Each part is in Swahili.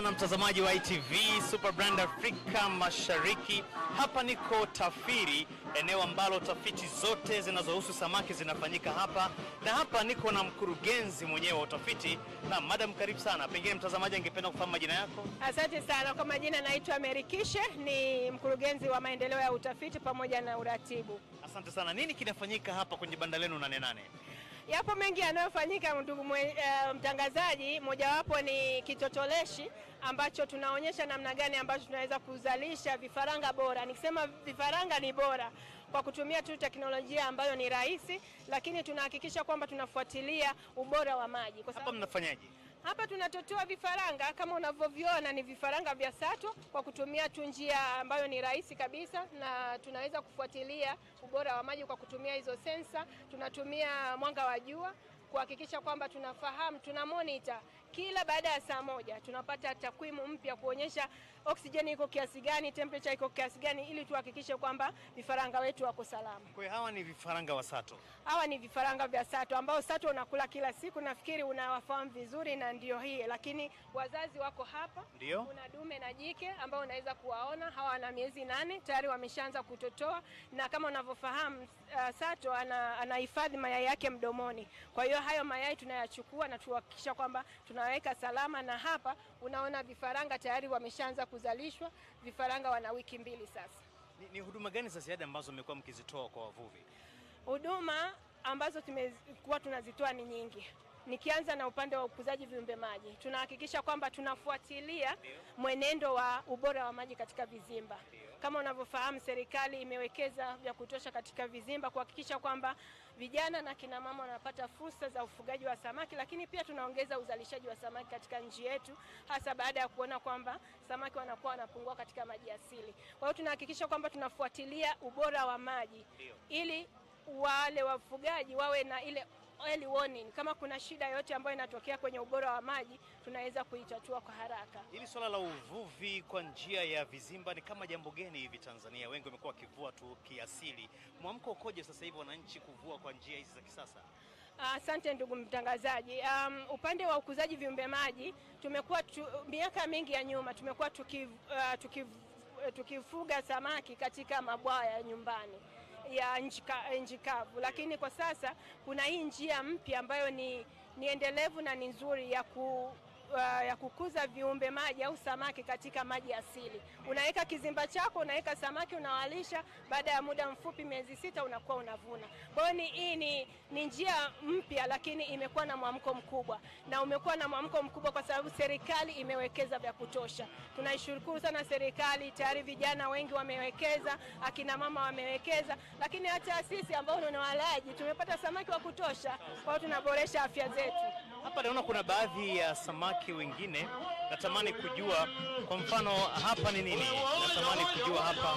Na mtazamaji wa ITV Super Brand Afrika Mashariki, hapa niko Tafiri, eneo ambalo tafiti zote zinazohusu samaki zinafanyika hapa, na hapa niko na mkurugenzi mwenyewe wa utafiti. Na madam, karibu sana. Pengine mtazamaji angependa kufahamu majina yako. Asante sana. Kwa majina naitwa Mary Kishe, ni mkurugenzi wa maendeleo ya utafiti pamoja na uratibu. Asante sana. Nini kinafanyika hapa kwenye banda lenu Nane Nane? Yapo mengi yanayofanyika ndugu mtangazaji. Mojawapo ni kitotoleshi ambacho tunaonyesha namna gani ambacho tunaweza kuzalisha vifaranga bora. Nikisema vifaranga ni bora kwa kutumia tu teknolojia ambayo ni rahisi, lakini tunahakikisha kwamba tunafuatilia ubora wa maji. Kwa sababu hapa mnafanyaje? Hapa tunatotoa vifaranga kama unavyoviona, ni vifaranga vya sato kwa kutumia tu njia ambayo ni rahisi kabisa, na tunaweza kufuatilia ubora wa maji kwa kutumia hizo sensa. Tunatumia mwanga wa jua kuhakikisha kwamba tunafahamu, tuna monitor kila baada ya saa moja tunapata takwimu mpya kuonyesha oksijeni iko kiasi gani, temperature iko kiasi gani, ili tuhakikishe kwamba vifaranga wetu wako salama. Kwa hiyo hawa ni vifaranga wa sato? Hawa ni vifaranga vya sato ambao sato unakula kila siku, nafikiri unawafahamu vizuri, na ndio hii. Lakini wazazi wako hapa. Ndio. Kuna dume na jike ambao unaweza kuwaona, hawa wana miezi 8 tayari wameshaanza kutotoa, na kama unavyofahamu sato anahifadhi mayai yake mdomoni. Kwa hiyo hayo mayai tunayachukua na tuhakikisha kwamba tunaweka salama, na hapa unaona vifaranga tayari wameshaanza kuzalishwa. Vifaranga wana wiki 2 sasa. Ni huduma gani za ziada ambazo mmekuwa mkizitoa kwa wavuvi? Huduma ambazo tumekuwa tunazitoa ni nyingi. Nikianza na upande wa ukuzaji viumbe maji, tunahakikisha kwamba tunafuatilia mwenendo wa ubora wa maji katika vizimba. Kama unavyofahamu, serikali imewekeza vya kutosha katika vizimba kuhakikisha kwamba vijana na kina mama wanapata fursa za ufugaji wa samaki, lakini pia tunaongeza uzalishaji wa samaki katika nchi yetu, hasa baada ya kuona kwamba samaki wanakuwa wanapungua katika maji asili. Kwa hiyo tunahakikisha kwamba tunafuatilia ubora wa maji ili wale wafugaji wawe na ile early warning. Kama kuna shida yote ambayo inatokea kwenye ubora wa maji, tunaweza kuitatua kwa haraka. Hili swala la uvuvi kwa njia ya vizimba ni kama jambo geni hivi Tanzania? Wengi wamekuwa wakivua tu kiasili. Mwamko ukoje sasa hivi wananchi kuvua kwa njia hizi za kisasa? Asante ndugu mtangazaji. Upande wa ukuzaji viumbe maji, tumekuwa miaka mingi ya nyuma tumekuwa tukifuga samaki katika mabwawa ya nyumbani ya nchi kavu, lakini kwa sasa kuna hii njia mpya ambayo ni endelevu na ni nzuri ya kukuza viumbe maji au samaki katika maji asili. Unaweka kizimba chako, unaweka samaki, unawalisha, baada ya muda mfupi, miezi 6, unakuwa unavuna. Kwa hiyo hii ni njia mpya, lakini imekuwa na mwamko mkubwa, na umekuwa na mwamko mkubwa kwa sababu serikali imewekeza vya kutosha. Tunaishukuru sana serikali, tayari vijana wengi wamewekeza, akina mama wamewekeza, lakini hata sisi ambao ni walaji tumepata samaki wa kutosha. Kwa hiyo tunaboresha afya zetu. Hapa naona kuna baadhi ya samaki wengine, natamani kujua kwa mfano hapa ni nini? Natamani kujua hapa.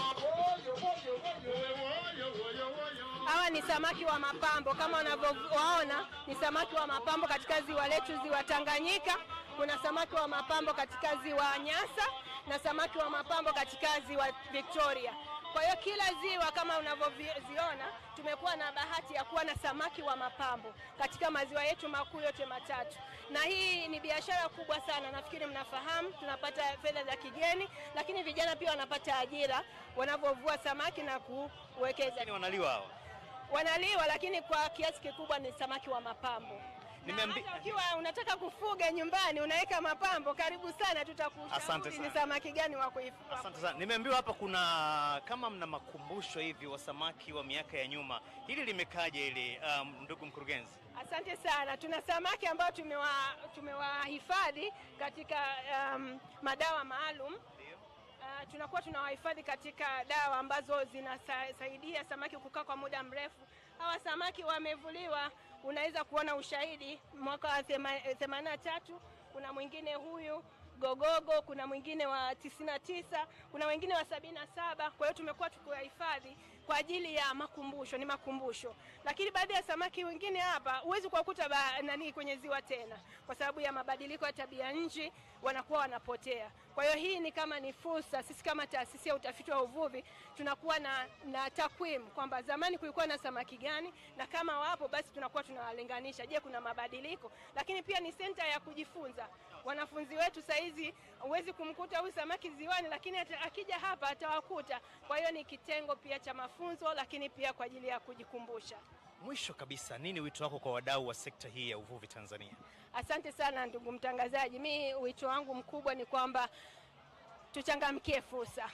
Hawa ni samaki wa mapambo, kama unavyowaona ni samaki wa mapambo katika ziwa letu, ziwa Tanganyika. Kuna samaki wa mapambo katika ziwa Nyasa na samaki wa mapambo katika ziwa Victoria. Kwa hiyo kila ziwa kama unavyoziona, tumekuwa na bahati ya kuwa na samaki wa mapambo katika maziwa yetu makuu yote matatu. Na hii ni biashara kubwa sana, nafikiri mnafahamu. Tunapata fedha za kigeni, lakini vijana pia wanapata ajira wanavovua samaki na kuwekeza. Lakini wanaliwa hawa? Wanaliwa, lakini kwa kiasi kikubwa ni samaki wa mapambo. Ukiwa unataka kufuga nyumbani, unaweka mapambo, karibu sana, tutakushauri ni samaki gani wa kuifuga. Asante sana. Nimeambiwa hapa kuna kama mna makumbusho hivi wa samaki wa miaka ya nyuma. Hili limekaje ile ndugu mkurugenzi? Asante sana. Tuna samaki ambao tumewahifadhi katika madawa maalum. Tunakuwa tunawahifadhi katika dawa ambazo zinasaidia samaki kukaa kwa muda mrefu. Hawa samaki wamevuliwa, unaweza kuona ushahidi mwaka wa 83, kuna mwingine huyu Gogogo, kuna mwingine wa 99, kuna wengine wa 77. Kwa hiyo tumekuwa tukiwahifadhi kwa ajili ya makumbusho, ni makumbusho. Lakini baadhi ya samaki wengine hapa huwezi kuwakuta kwenye ziwa tena kwa sababu ya mabadiliko ya tabia nchi, wanakuwa wanapotea. Kwa hiyo hii ni kama ni fursa, sisi kama taasisi ya utafiti wa uvuvi tunakuwa na takwimu kwamba zamani kulikuwa na samaki gani, na kama wapo basi tunakuwa tunawalinganisha, je, kuna mabadiliko. Lakini pia ni senta ya kujifunza. Wanafunzi wetu saizi huwezi kumkuta huyu samaki ziwani, lakini akija hapa atawakuta. Kwa hiyo ni kitengo pia cha mafunzo, lakini pia kwa ajili ya kujikumbusha. Mwisho kabisa, nini wito wako kwa wadau wa sekta hii ya uvuvi Tanzania? Asante sana ndugu mtangazaji. Mimi wito wangu mkubwa ni kwamba tuchangamkie fursa.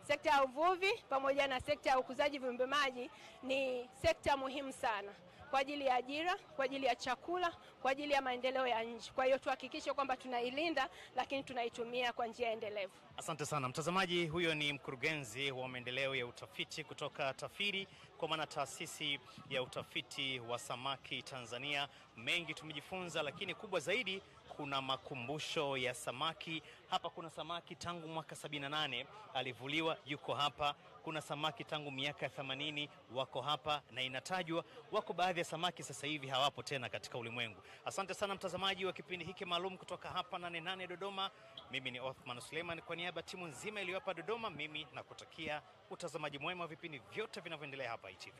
Sekta ya uvuvi pamoja na sekta ya ukuzaji viumbe maji ni sekta muhimu sana kwa ajili ya ajira, kwa ajili ya chakula, kwa ajili ya maendeleo ya nchi. Kwa hiyo tuhakikishe kwamba tunailinda, lakini tunaitumia kwa njia endelevu. Asante sana mtazamaji, huyo ni mkurugenzi wa maendeleo ya utafiti kutoka TAFIRI, kwa maana taasisi ya utafiti wa samaki Tanzania. Mengi tumejifunza, lakini kubwa zaidi kuna makumbusho ya samaki. Hapa kuna samaki tangu mwaka 78 alivuliwa, yuko hapa. Kuna samaki tangu miaka 80 wako hapa, na inatajwa wako baadhi ya samaki sasa hivi hawapo tena katika ulimwengu. Asante sana mtazamaji wa kipindi hiki maalum kutoka hapa 88 Dodoma. Mimi ni Othman Suleiman, kwa niaba ya timu nzima iliyo hapa Dodoma, mimi nakutakia utazamaji mwema wa vipindi vyote vinavyoendelea hapa ITV.